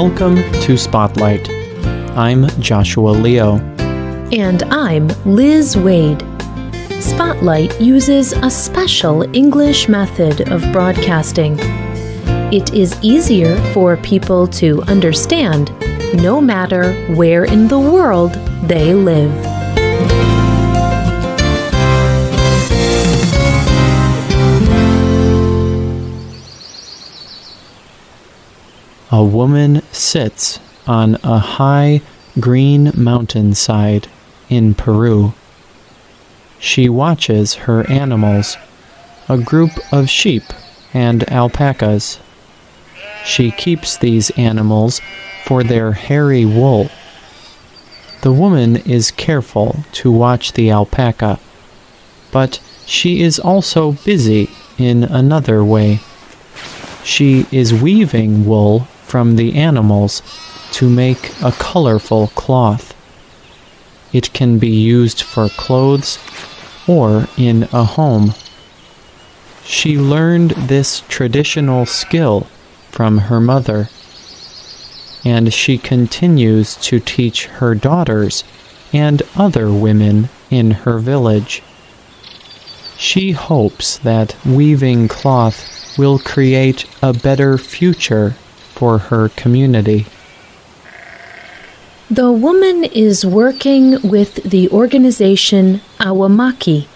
Welcome to Spotlight. I'm Joshua Leo. And I'm Liz Wade. Spotlight uses a special English method of broadcasting. It is easier for people to understand, no matter where in the world they live. A woman sits on a high green mountainside in Peru. She watches her animals, a group of sheep and alpacas. She keeps these animals for their hairy wool. The woman is careful to watch the alpaca, but she is also busy in another way. She is weaving wool from the animals to make a colorful cloth. It can be used for clothes or in a home. She learned this traditional skill from her mother, and she continues to teach her daughters and other women in her village. She hopes that weaving cloth will create a better future for her community. The woman is working with the organization Awamaki.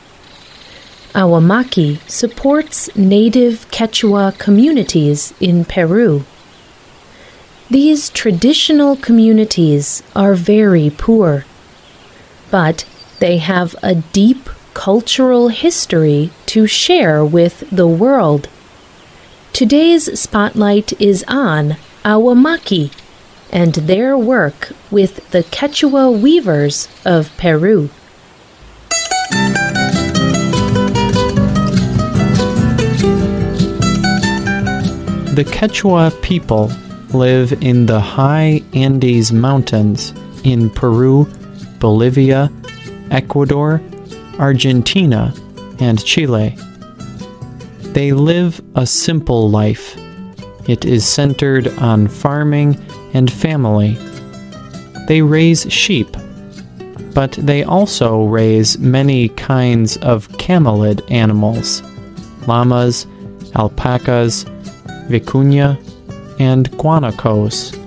Awamaki supports native Quechua communities in Peru. These traditional communities are very poor, but they have a deep cultural history to share with the world. Today's spotlight is on Awamaki and their work with the Quechua weavers of Peru. The Quechua people live in the high Andes Mountains in Peru, Bolivia, Ecuador, Argentina, and Chile. They live a simple life. It is centered on farming and family. They raise sheep, but they also raise many kinds of camelid animals: llamas, alpacas, vicuña, and guanacos.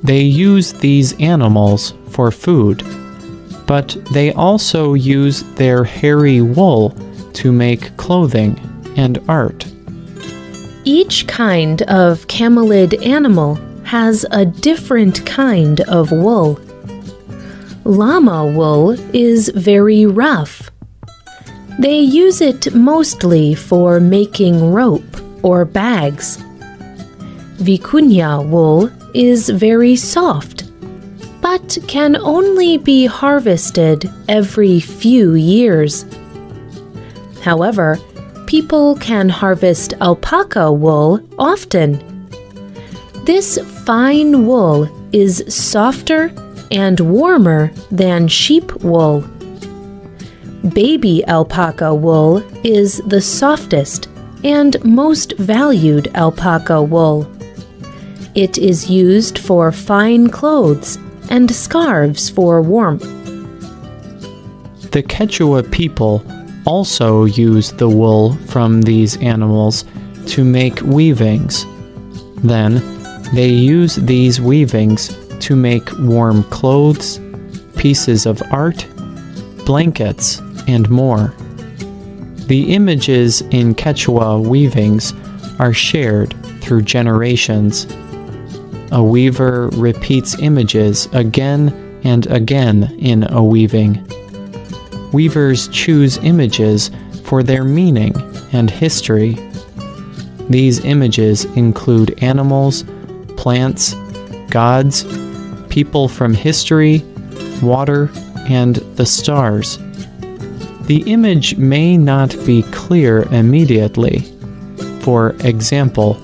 They use these animals for food, but they also use their hairy wool to make clothing and art. Each kind of camelid animal has a different kind of wool. Llama wool is very rough. They use it mostly for making rope or bags. Vicuña wool is very soft, but can only be harvested every few years. However, people can harvest alpaca wool often. This fine wool is softer and warmer than sheep wool. Baby alpaca wool is the softest and most valued alpaca wool. It is used for fine clothes and scarves for warmth. The Quechua people also use the wool from these animals to make weavings. Then, they use these weavings to make warm clothes, pieces of art, blankets, and more. The images in Quechua weavings are shared through generations. A weaver repeats images again and again in a weaving. Weavers choose images for their meaning and history. These images include animals, plants, gods, people from history, water, and the stars. The image may not be clear immediately. For example,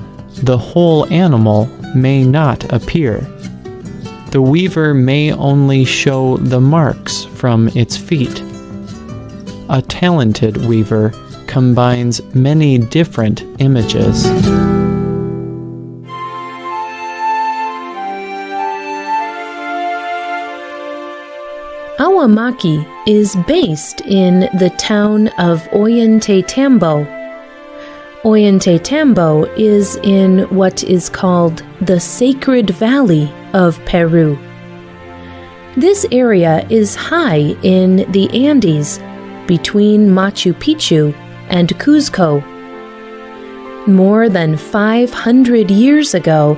the whole animal may not appear. The weaver may only show the marks from its feet. A talented weaver combines many different images. Awamaki is based in the town of Ollantaytambo. Ollantaytambo is in what is called the Sacred Valley of Peru. This area is high in the Andes between Machu Picchu and Cuzco. More than 500 years ago,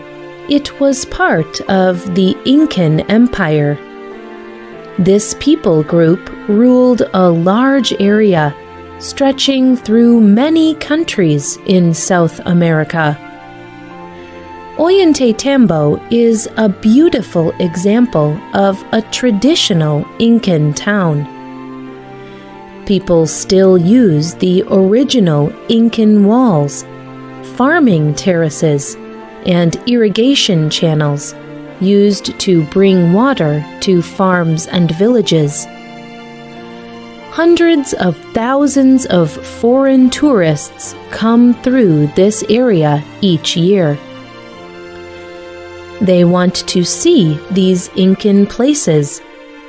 it was part of the Incan Empire. This people group ruled a large area stretching through many countries in South America. Ollantaytambo is a beautiful example of a traditional Incan town. People still use the original Incan walls, farming terraces, and irrigation channels used to bring water to farms and villages. Hundreds of thousands of foreign tourists come through this area each year. They want to see these Incan places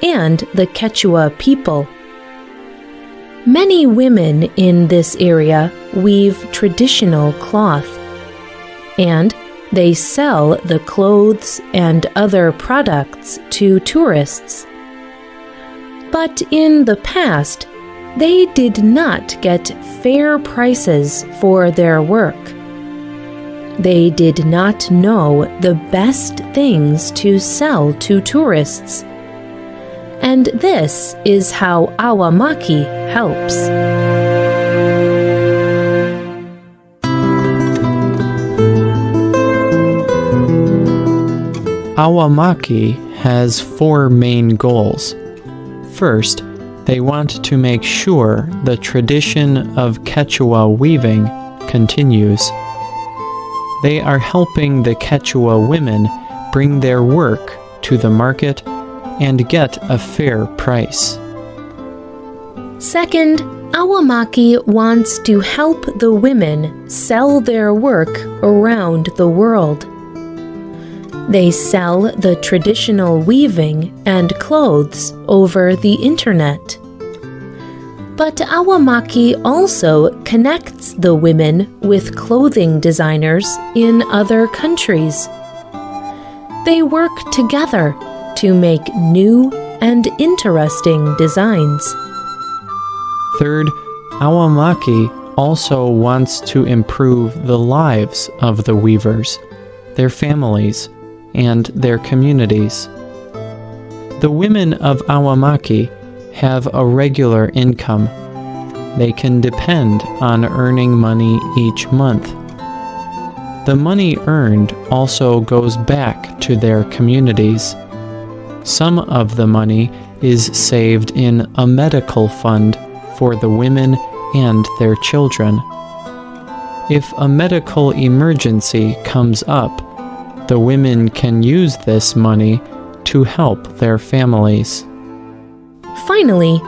and the Quechua people. Many women in this area weave traditional cloth, and they sell the clothes and other products to tourists. But in the past, they did not get fair prices for their work. They did not know the best things to sell to tourists. And this is how Awamaki helps. Awamaki has 4 main goals. First, they want to make sure the tradition of Quechua weaving continues. They are helping the Quechua women bring their work to the market and get a fair price. Second, Awamaki wants to help the women sell their work around the world. They sell the traditional weaving and clothes over the internet. But Awamaki also connects the women with clothing designers in other countries. They work together to make new and interesting designs. Third, Awamaki also wants to improve the lives of the weavers, their families, and their communities. The women of Awamaki have a regular income. They can depend on earning money each month. The money earned also goes back to their communities. Some of the money is saved in a medical fund for the women and their children. If a medical emergency comes up, the women can use this money to help their families. Finally,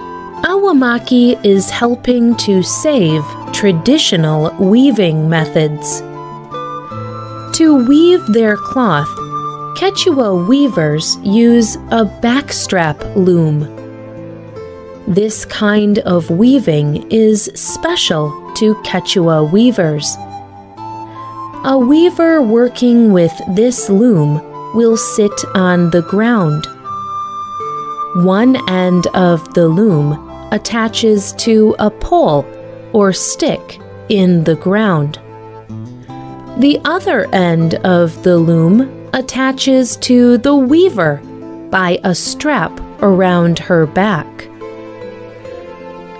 Awamaki is helping to save traditional weaving methods. To weave their cloth, Quechua weavers use a backstrap loom. This kind of weaving is special to Quechua weavers. A weaver working with this loom will sit on the ground. One end of the loom attaches to a pole or stick in the ground. The other end of the loom attaches to the weaver by a strap around her back.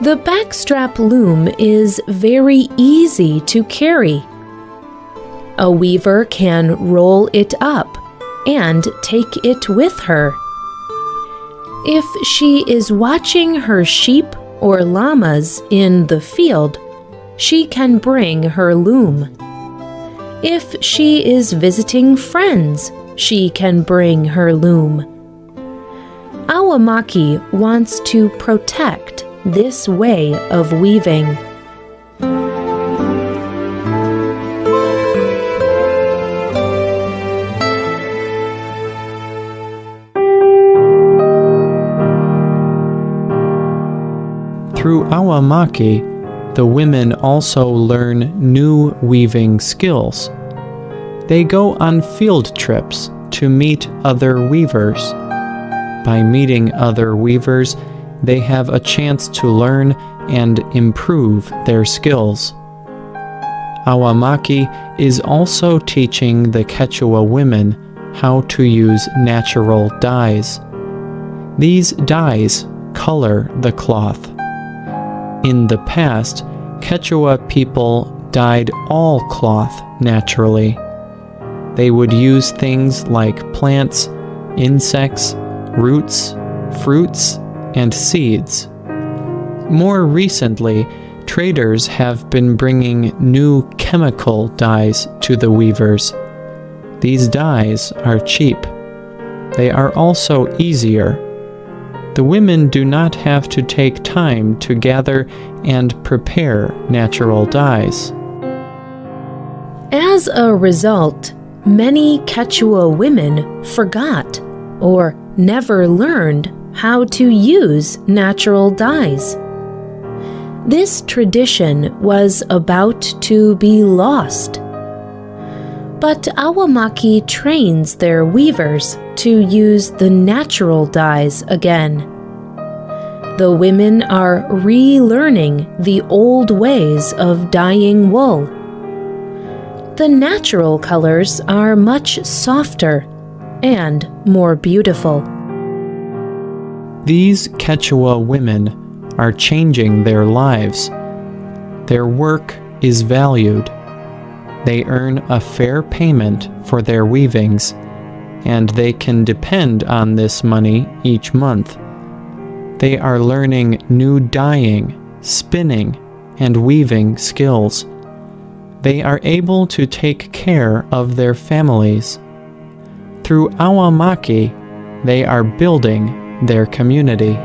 The backstrap loom is very easy to carry. A weaver can roll it up and take it with her. If she is watching her sheep or llamas in the field, she can bring her loom. If she is visiting friends, she can bring her loom. Awamaki wants to protect this way of weaving. Through awamaki, the women also learn new weaving skills. They go on field trips to meet other weavers. By meeting other weavers, they have a chance to learn and improve their skills. Awamaki is also teaching the Quechua women how to use natural dyes. These dyes color the cloth. In the past, Quechua people dyed all cloth naturally. They would use things like plants, insects, roots, fruits, and seeds. More recently, traders have been bringing new chemical dyes to the weavers. These dyes are cheap. They are also easier. The women do not have to take time to gather and prepare natural dyes. As a result, many Quechua women forgot or never learned how to use natural dyes. This tradition was about to be lost. But awamaki trains their weavers to use the natural dyes again. The women are relearning the old ways of dyeing wool. The natural colors are much softer and more beautiful. These Quechua women are changing their lives. Their work is valued. They earn a fair payment for their weavings, and they can depend on this money each month. They are learning new dyeing, spinning, and weaving skills. They are able to take care of their families. Through awamaki, they are building their community.